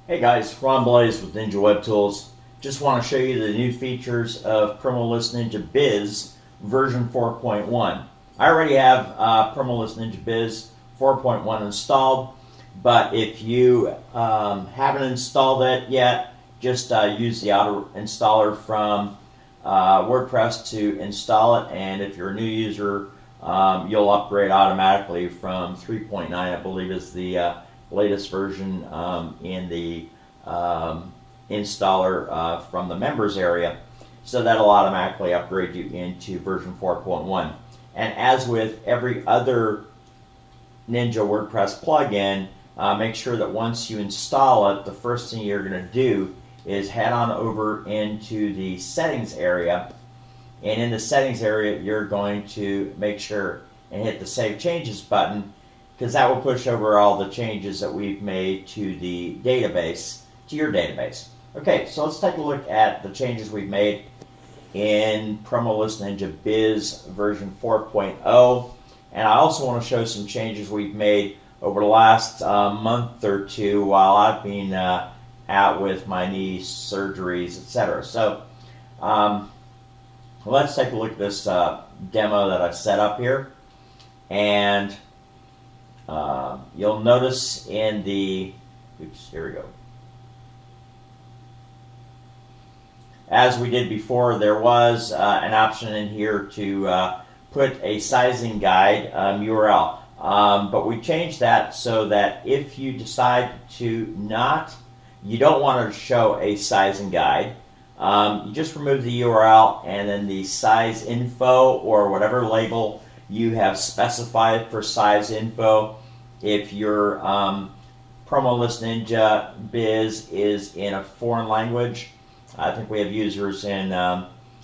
Hey guys, Ron Blaze with Ninja Web Tools. Just want to show you the new features of Promo List Ninja Biz version 4.1. I already have Promo List Ninja Biz 4.1 installed, but if you haven't installed it yet, just use the auto installer from WordPress to install it, and if you're a new user, you'll upgrade automatically from 3.9, I believe is the latest version in the installer from the members area, so that'll automatically upgrade you into version 4.1. And as with every other Ninja WordPress plugin, make sure that once you install it, the first thing you're going to do is head on over into the settings area, and in the settings area you're going to make sure and hit the Save Changes button, because that will push over all the changes that we've made to the database, to your database. Okay, so let's take a look at the changes we've made in Promo List Ninja Biz version 4.0, and I also want to show some changes we've made over the last month or two while I've been out with my knee surgeries, etc. So let's take a look at this demo that I've set up here, and you'll notice in the, oops, here we go. As we did before, there was an option in here to put a sizing guide URL, but we changed that so that if you decide to you don't want to show a sizing guide, you just remove the URL, and then the size info or whatever label you have specified for size info. If your Promo List Ninja Biz is in a foreign language, I think we have users in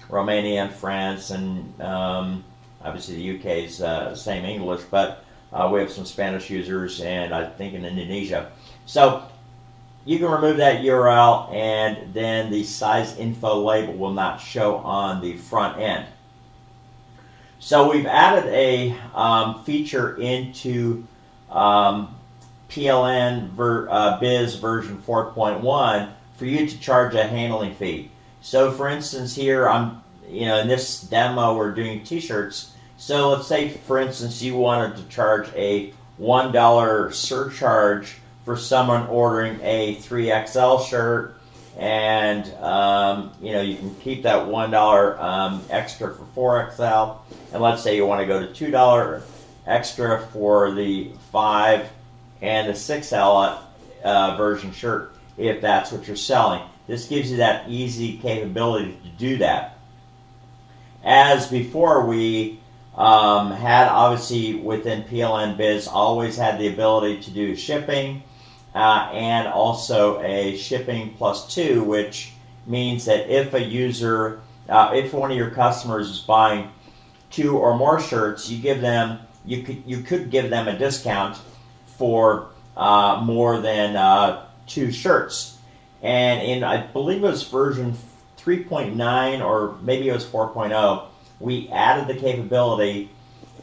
Romania and France, and obviously the UK is same English, but we have some Spanish users, and I think in Indonesia. So you can remove that URL, and then the size info label will not show on the front end. So we've added a feature into PLN Biz version 4.1 for you to charge a handling fee. So for instance here, in this demo we're doing t-shirts. So let's say for instance you wanted to charge a $1 surcharge for someone ordering a 3XL shirt, and you can keep that $1 extra for 4XL, and let's say you want to go to $2 extra for the 5 and the 6L version shirt, if that's what you're selling. This gives you that easy capability to do that. As before, we had, obviously within PLN Biz, always had the ability to do shipping and also a shipping +2, which means that if a user, if one of your customers is buying 2 or more shirts, you could give them a discount for more than 2 shirts. And in, I believe it was version 3.9 or maybe it was 4.0, we added the capability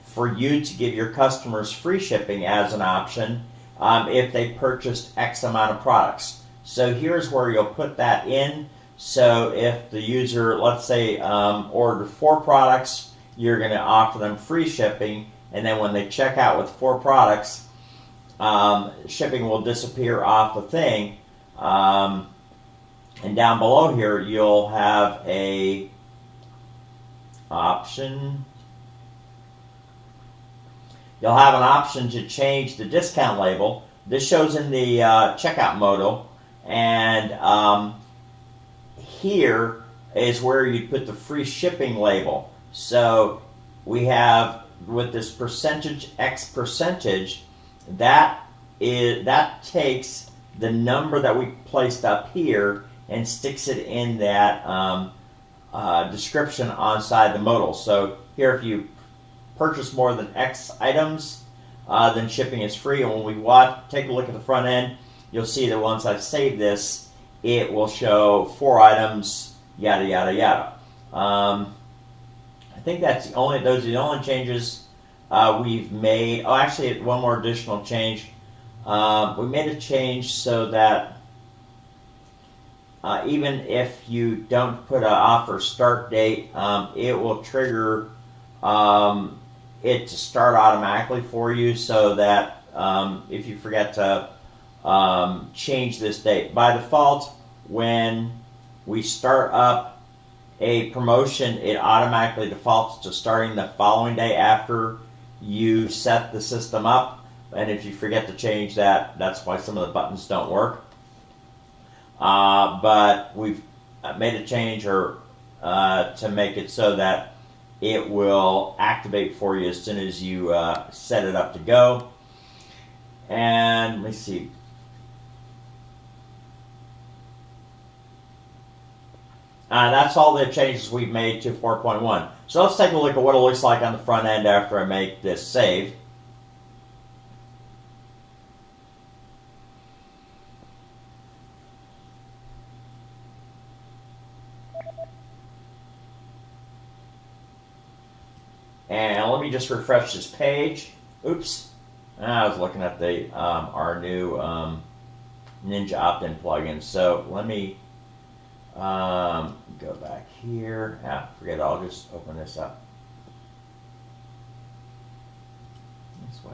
for you to give your customers free shipping as an option if they purchased X amount of products. So here's where you'll put that in. So if the user, let's say, ordered 4 products, you're going to offer them free shipping, and then when they check out with 4 products, shipping will disappear off the thing. And down below here, you'll have a option. You'll have an option to change the discount label. This shows in the checkout modal, and here is where you put the free shipping label. So we have, with this percentage X percentage, that takes the number that we placed up here and sticks it in that description on the modal. So here, if you purchase more than X items, then shipping is free. And when we take a look at the front end, you'll see that once I've saved this, it will show 4 items, yada yada yada. I think those are the only changes we've made. Oh, actually, one more additional change. We made a change so that even if you don't put an offer start date, it will trigger it to start automatically for you, so that if you forget to change this date. By default, when we start up a promotion, it automatically defaults to starting the following day after you set the system up. And if you forget to change that, that's why some of the buttons don't work. But we've made a change to make it so that it will activate for you as soon as you set it up to go. And let me see. That's all the changes we've made to 4.1. So let's take a look at what it looks like on the front end after I make this save. And let me just refresh this page. Oops. I was looking at the our new Ninja opt-in plugin. So let me go back here. Forget it. I'll just open this up. This way.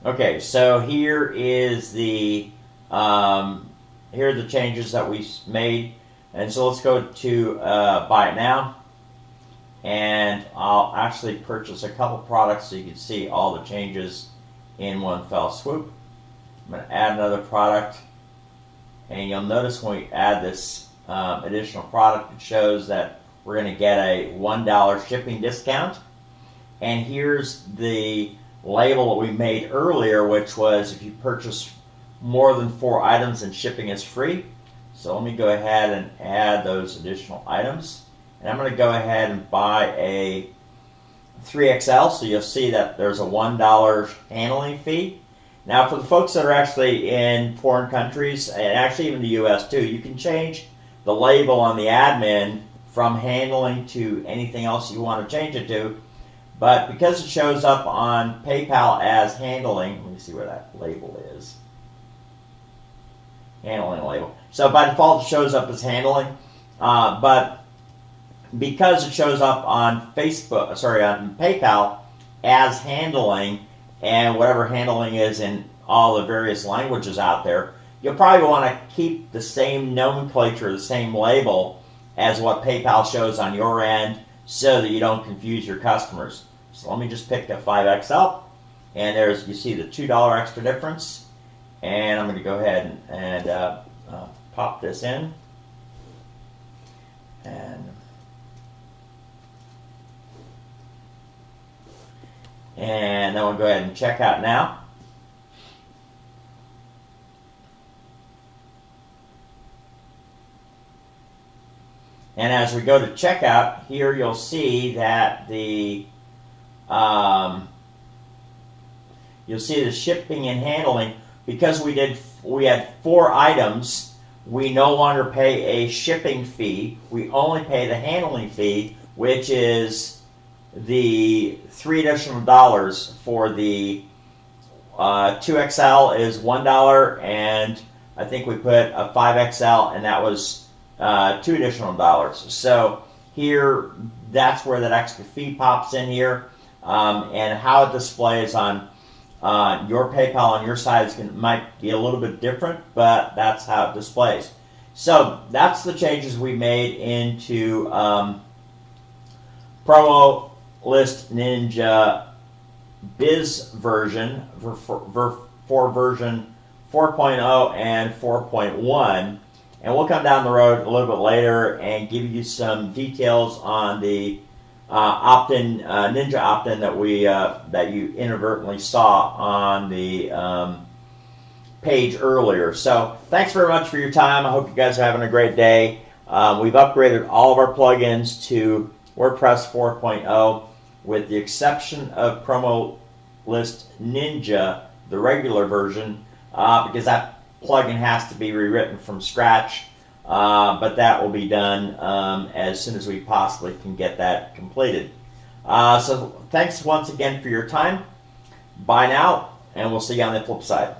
Okay, so here is the here are the changes that we made, and so let's go to buy it now, and I'll actually purchase a couple products so you can see all the changes in one fell swoop. I'm going to add another product, and you'll notice when we add this additional product, it shows that we're going to get a $1 shipping discount, and here's the label that we made earlier, which was if you purchase more than 4 items and shipping is free. So let me go ahead and add those additional items, and I'm going to go ahead and buy a 3XL, so you'll see that there's a $1 handling fee. Now for the folks that are actually in foreign countries, and actually even the US too, you can change the label on the admin from handling to anything else you want to change it to. But because it shows up on PayPal as handling, let me see where that label is. Handling label. So by default it shows up as handling, but because it shows up on on PayPal as handling, and whatever handling is in all the various languages out there, you'll probably want to keep the same nomenclature, the same label as what PayPal shows on your end, so that you don't confuse your customers. So let me just pick a 5XL, and there's, you see the $2 extra difference, and I'm going to go ahead and pop this in, and then we'll go ahead and check out now. And as we go to checkout, here you'll see that the you'll see the shipping and handling. Because we had 4 items, we no longer pay a shipping fee. We only pay the handling fee, which is the $3 additional for the 2XL is $1, and I think we put a 5XL, and that was $2 additional. So here, that's where that extra fee pops in here, and how it displays on your PayPal on your side might be a little bit different, but that's how it displays. So that's the changes we made into Promo List Ninja Biz version for version 4.0 and 4.1. And we'll come down the road a little bit later and give you some details on the opt-in Ninja opt-in that you inadvertently saw on the page earlier. So thanks very much for your time. I hope you guys are having a great day. We've upgraded all of our plugins to WordPress 4.0 with the exception of Promo List Ninja, the regular version, because that plugin has to be rewritten from scratch, but that will be done as soon as we possibly can get that completed. So thanks once again for your time. Bye now, and we'll see you on the flip side.